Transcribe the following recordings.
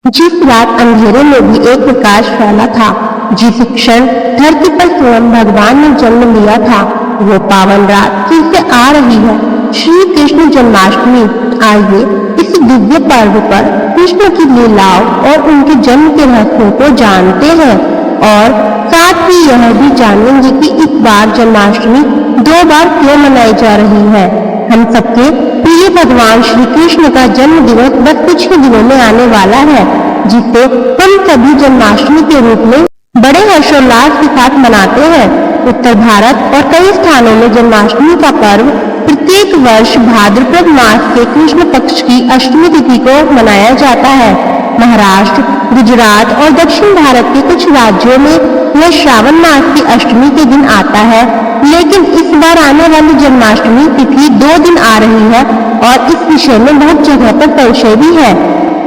जिस रात अंधेरे में भी एक प्रकाश फैला था, जिस क्षण धरती पर स्वयं भगवान ने जन्म लिया था, वो पावन रात फिर से आ रही है। श्री कृष्ण जन्माष्टमी। आइए इस दिव्य पर्व पर कृष्ण की लीलाओं और उनके जन्म के रहस्यों को जानते हैं और साथ ही यह भी जानेंगे कि इस बार जन्माष्टमी 2 बार क्यों मनाई जा रही है। हम सबके प्रिय भगवान श्री कृष्ण का जन्म दिवस बस कुछ ही दिनों में आने वाला है, जिसे हम सभी जन्माष्टमी के रूप में बड़े हर्षोल्लास के साथ मनाते हैं। उत्तर भारत और कई स्थानों में जन्माष्टमी का पर्व प्रत्येक वर्ष भाद्रपद मास के कृष्ण पक्ष की अष्टमी तिथि को मनाया जाता है। महाराष्ट्र, गुजरात और दक्षिण भारत के कुछ राज्यों में यह श्रावण मास की अष्टमी के दिन आता है, लेकिन इस बार आने वाली जन्माष्टमी तिथि 2 दिन आ रही है और इस विषय में बहुत जगह पर संशय भी है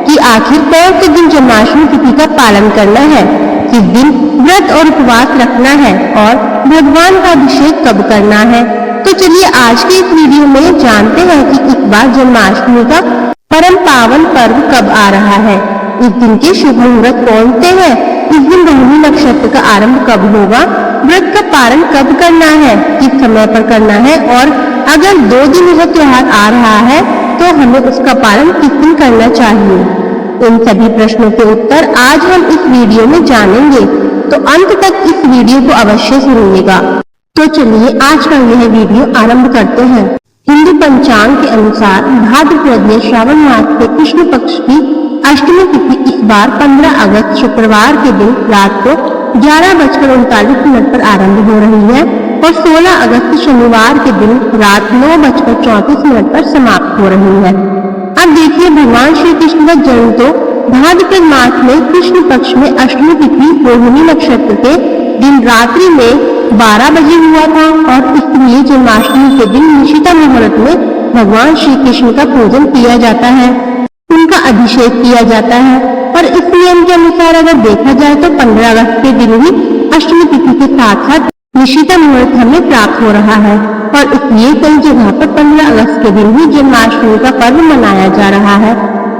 कि आखिर कौन से दिन जन्माष्टमी तिथि का पालन करना है, किस दिन व्रत और उपवास रखना है और भगवान का अभिषेक कब करना है। तो चलिए आज के इस वीडियो में जानते हैं कि इस बार जन्माष्टमी का परम पावन पर्व कब आ रहा है, इस दिन के शुभ मुहूर्त कौन से हैं, इस दिन रोहिणी नक्षत्र का आरंभ कब होगा, व्रत का पारण कब करना है, किस समय पर करना है और अगर 2 दिन यह त्योहार आ रहा है तो हमें उसका पालन किस दिन करना चाहिए। इन सभी प्रश्नों के उत्तर आज हम इस वीडियो में जानेंगे, तो अंत तक इस वीडियो को अवश्य सुनिएगा। तो चलिए आज का यह वीडियो आरंभ करते हैं। हिंदू पंचांग के अनुसार भाद्रपद में श्रावण मास के कृष्ण पक्ष की अष्टमी तिथि इस बार 15 अगस्त शुक्रवार के दिन रात को 11:39 पर आरंभ हो रही है और 16 अगस्त शनिवार के दिन रात 9:34 पर समाप्त हो रही है। अब देखिए, भगवान श्री कृष्ण का जन्म तो भाद्रपद मास में कृष्ण पक्ष में अष्टमी तिथि रोहिणी नक्षत्र के दिन रात्रि में 12 बजे हुआ था और इसलिए जन्माष्टमी के दिन निशिता मुहूर्त में भगवान श्री कृष्ण का पूजन किया जाता है, उनका अभिषेक किया जाता है और इस नियम के अनुसार अगर देखा जाए तो 15 अगस्त के दिन ही अष्टमी तिथि के साथ साथ निशिता मुहूर्त हमें प्राप्त हो रहा है और इसलिए कई जगह पर 15 अगस्त के दिन ही जन्माष्टमी का पर्व मनाया जा रहा है।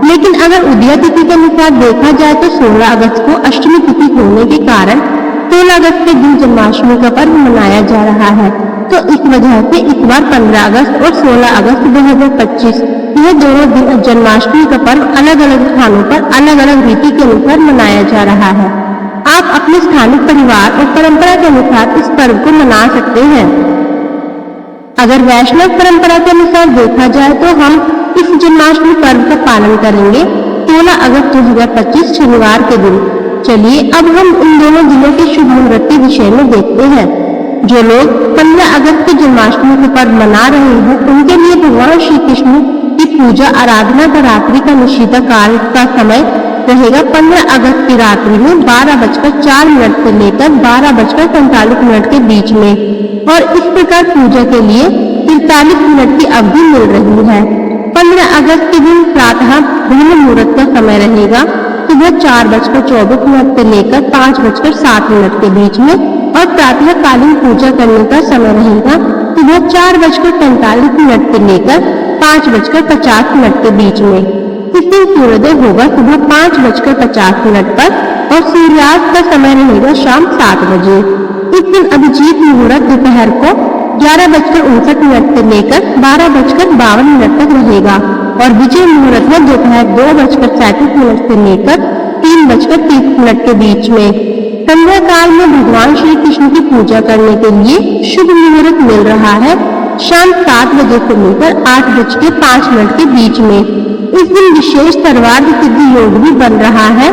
लेकिन अगर उदया तिथि के अनुसार देखा जाए तो 16 अगस्त को अष्टमी तिथि होने के कारण 16 अगस्त के दिन जन्माष्टमी का पर्व मनाया जा रहा है। तो इस वजह से इस बार 15 अगस्त और 16 अगस्त 2025 यह दोनों दिन जन्माष्टमी का पर्व अलग अलग स्थानों पर अलग अलग रीति के अनुसार मनाया जा रहा है। आप अपने स्थानिक परिवार और परंपरा के अनुसार इस पर्व को मना सकते हैं। अगर वैष्णव परंपरा के अनुसार देखा जाए तो हम इस जन्माष्टमी पर्व का पालन करेंगे 16 अगस्त 2025 शनिवार के दिन। चलिए अब हम इन दोनों दिनों के शुभ मुहूर्त के विषय में देखते हैं। जो लोग 15 अगस्त की जन्माष्टमी का पर्व मना रहे हैं उनके लिए भगवान श्री कृष्ण की पूजा आराधना का रात्रि का निशिता काल का समय रहेगा 15 अगस्त की रात्रि में 12:04 से लेकर 12:45 के बीच में और इस प्रकार पूजा के लिए 43 मिनट की अवधि मिल रही है। 15 अगस्त के दिन प्रातः ब्रह्म मुहूर्त का समय रहेगा सुबह 4:24 से लेकर 5:07 के बीच में और प्रातः कालीन पूजा करने का समय रहेगा सुबह 4:45 से लेकर 5:50 के बीच में। इस दिन सूर्योदय होगा सुबह 5:50 पर और सूर्यास्त का समय रहेगा शाम 7 बजे। इस दिन अभिजीत मुहूर्त दोपहर को 11:59 से लेकर 12:52 तक रहेगा और विजय मुहूर्त है दोपहर 2:37 से लेकर 3:30 के बीच में। संध्या काल में भगवान श्री कृष्ण की पूजा करने के लिए शुभ मुहूर्त मिल रहा है शाम 7 बजे से लेकर 8:05 के बीच में। इस दिन विशेष सर्वार्थ सिद्धि योग भी बन रहा है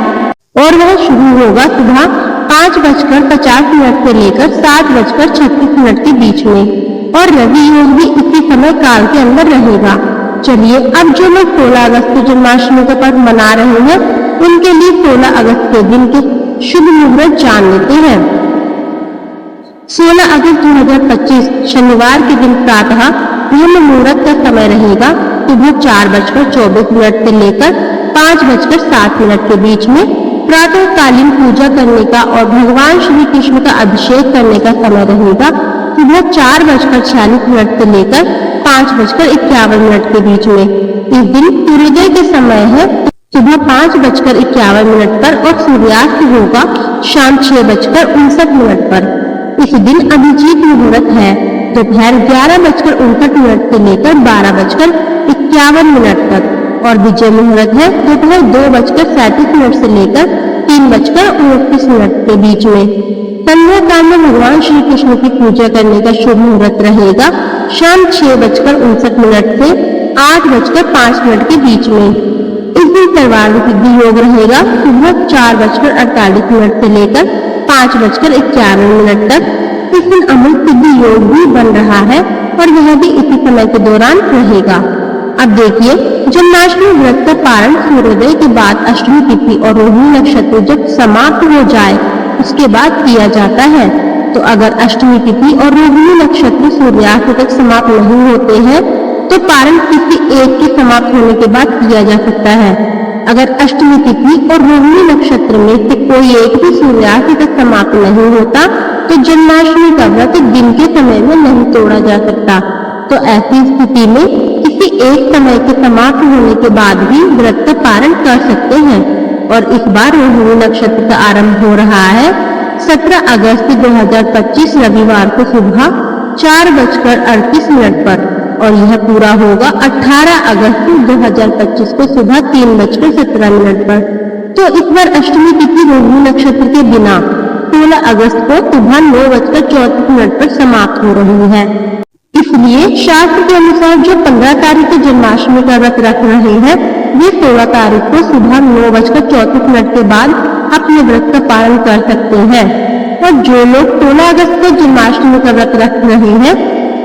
और वह शुरू होगा सुबह 5:50 से लेकर 7:36 के बीच में और रवि योग भी इसी समय काल के अंदर रहेगा। चलिए अब जो लोग 16 अगस्त को जन्माष्टमी का पर्व मना रहे हैं उनके लिए 16 अगस्त के दिन के शुभ मुहूर्त जान लेते हैं। 16 अगस्त 2025 शनिवार के दिन प्रातः ब्रह्म मुहूर्त का समय रहेगा सुबह 4:24 से लेकर 5:07 के बीच में। प्रातः कालीन पूजा करने का और भगवान श्री कृष्ण का अभिषेक करने का समय रहेगा सुबह 4:46 से लेकर 5:51 के बीच में। इस दिन सूर्योदय के समय है सुबह 5:51 पर और सूर्यास्त होगा शाम 6:59 पर। इस दिन अभिजीत मुहूर्त है दोपहर 11:59 से लेकर 12:51 तक और विजय मुहूर्त है दोपहर 2:37 से लेकर 3:29 के बीच में। संध्या काल में भगवान श्री कृष्ण की पूजा करने का शुभ मुहूर्त रहेगा शाम 6:59 से 8:05 के बीच में। इस दिन सर्वार्थ सिद्धि योग रहेगा सुबह 4:48 से लेकर 5:51 तक। इस दिन अमृत सिद्धि योग भी बन रहा है और यह भी इसी समय के दौरान रहेगा। अब देखिए, जन्माष्टमी व्रत का पारण सूर्योदय के बाद अष्टमी तिथि और रोहिणी नक्षत्र जब समाप्त हो जाए उसके बाद किया जाता है। तो अगर अष्टमी तिथि और रोहिणी नक्षत्र सूर्यास्त तक समाप्त नहीं होते हैं तो पारण तिथि 1 के समाप्त होने के बाद किया जा सकता है। अगर अष्टमी तिथि और रोहिणी नक्षत्र में से कोई एक भी सूर्यास्त तक समाप्त नहीं होता तो जन्माष्टमी का व्रत दिन के समय में नहीं तोड़ा जा सकता। तो ऐसी स्थिति में किसी एक समय के समाप्त होने के बाद भी व्रत का पारण कर सकते हैं। और इस बार रोहिणी नक्षत्र का आरंभ हो रहा है 17 अगस्त 2025 रविवार को सुबह 4:38 पर और यह पूरा होगा 18 अगस्त 2025 को सुबह 3:17 पर। तो इस बार अष्टमी तिथि रोहिणी नक्षत्र के बिना 16 अगस्त को सुबह 9:34 पर समाप्त हो रही है। इसलिए शास्त्र के अनुसार जो 15 तारीख को जन्माष्टमी का व्रत रख रहे हैं वे 16 तारीख को सुबह 9:34 के बाद अपने व्रत का पालन कर सकते हैं। और जो लोग 16 अगस्त को जन्माष्टमी का व्रत रख रहे हैं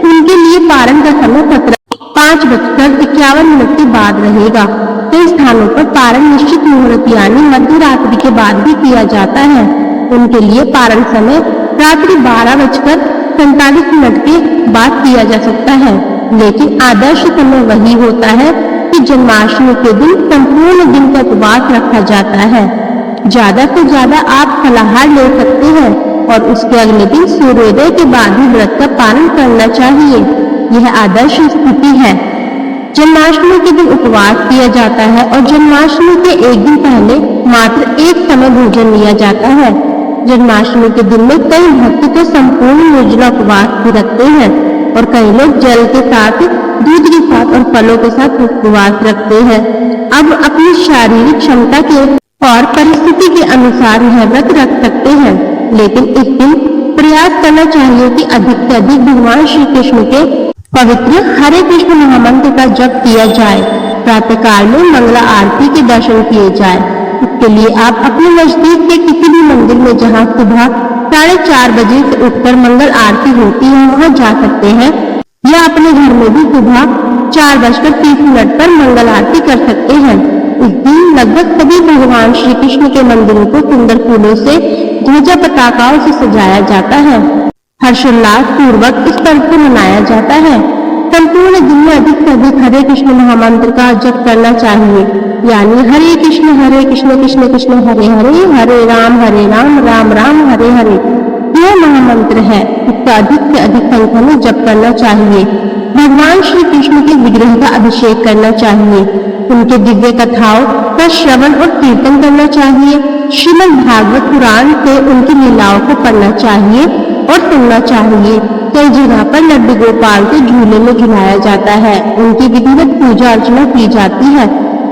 उनके लिए पारण का समय 5:51 के बाद रहेगा। कई स्थानों पर पारण निश्चित मुहूर्त यानी मध्य रात्रि के बाद भी किया जाता है। उनके लिए पारण समय रात्रि 12:45 के बाद किया जा सकता है। लेकिन आदर्श समय वही होता है कि जन्माष्टमी के दिन संपूर्ण दिन का उपवास रखा जाता है। ज्यादा से ज्यादा आप फलाहार ले सकते हैं और उसके अगले दिन सूर्योदय के बाद ही व्रत का पालन करना चाहिए। यह आदर्श स्थिति है। जन्माष्टमी के दिन उपवास किया जाता है और जन्माष्टमी के एक दिन पहले मात्र एक समय भोजन लिया जाता है। जन्माष्टमी के दिन में कई भक्त तो संपूर्ण निर्जला उपवास भी रखते हैं और कई लोग जल के साथ, दूध के साथ और फलों के साथ उपवास रखते हैं। अब अपनी शारीरिक क्षमता के और परिस्थिति के अनुसार यह व्रत रख सकते हैं, लेकिन इस दिन प्रयास करना चाहिए कि अधिक से अधिक भगवान श्री कृष्ण के पवित्र हरे कृष्ण महामंत्र का जप किया जाए। प्रातः काल में मंगला आरती के दर्शन किए जाए। इसके लिए आप अपने नजदीक के किसी भी मंदिर में जहां सुबह 4:30 बजे से उठकर मंगल आरती होती है वहां जा सकते हैं, या अपने घर में भी सुबह 4:30 पर मंगल आरती कर सकते हैं। इस दिन लगभग सभी भगवान श्री कृष्ण के मंदिरों को सुंदर फूलों से, ध्वजा पताकाओं से सजाया जाता है। हर्षोल्लास पूर्वक इस पर्व को मनाया जाता है। संपूर्ण दिन में अधिक से अधिक हरे कृष्ण महामंत्र का जप करना चाहिए, यानी हरे कृष्ण कृष्ण कृष्ण हरे हरे, हरे राम राम राम हरे हरे। यह महामंत्र है, इसका अधिक से अधिक संख्या में जप करना चाहिए। भगवान श्री कृष्ण के विग्रह का अभिषेक करना चाहिए। उनके दिव्य कथाओं का श्रवण और कीर्तन करना चाहिए। श्रीमद् भागवत पुराण से उनकी लीलाओं को पढ़ना चाहिए और सुनना चाहिए। कई जगह पर लड्डू गोपाल के झूले में झुलाया जाता है, उनकी विधिवत पूजा अर्चना की जाती है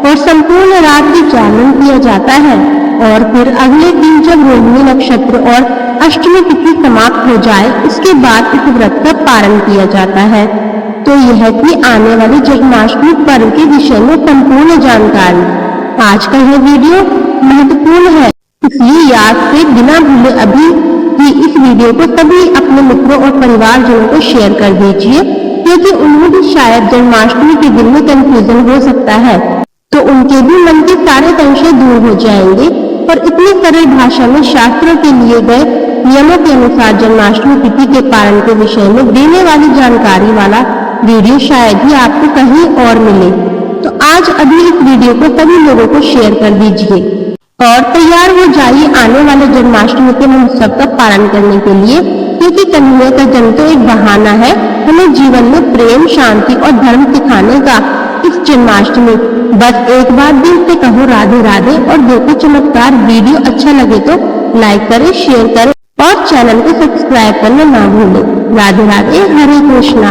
और संपूर्ण रात्रि जागरण किया जाता है। और फिर अगले दिन जब रोहिणी नक्षत्र और अष्टमी तिथि समाप्त हो जाए उसके बाद इस व्रत का पारण किया जाता है। तो यह थी आने वाली जन्माष्टमी पर्व के विषय में संपूर्ण जानकारी। आज का यह वीडियो महत्वपूर्ण है, इसलिए याद से बिना भूले अभी ही इस वीडियो को सभी अपने मित्रों और परिवारजनों को शेयर कर दीजिए, क्योंकि उन्हें भी शायद जन्माष्टमी के दिन में कंफ्यूजन हो सकता है, तो उनके भी मन के सारे संशय दूर हो जाएंगे और इतनी सरल भाषा में शास्त्रों के लिए गए नियमों के अनुसार जन्माष्टमी तिथि के पालन के विषय में देने वाली जानकारी वाला वीडियो शायद ही आपको कहीं और मिले। तो आज अभी इस वीडियो को सभी लोगों को शेयर कर दीजिए और तैयार हो जाइए आने वाले जन्माष्टमी के महोत्सव का पालन करने के लिए, क्योंकि कन्हैया का जन्म तो एक बहाना है हमें जीवन में प्रेम, शांति और धर्म सिखाने का। इस जन्माष्टमी बस एक बार दिल से कहो राधे राधे और देखो चमत्कार। वीडियो अच्छा लगे तो लाइक करें, शेयर करें और चैनल को सब्सक्राइब करना ना भूलें। राधे राधे, हरे कृष्णा।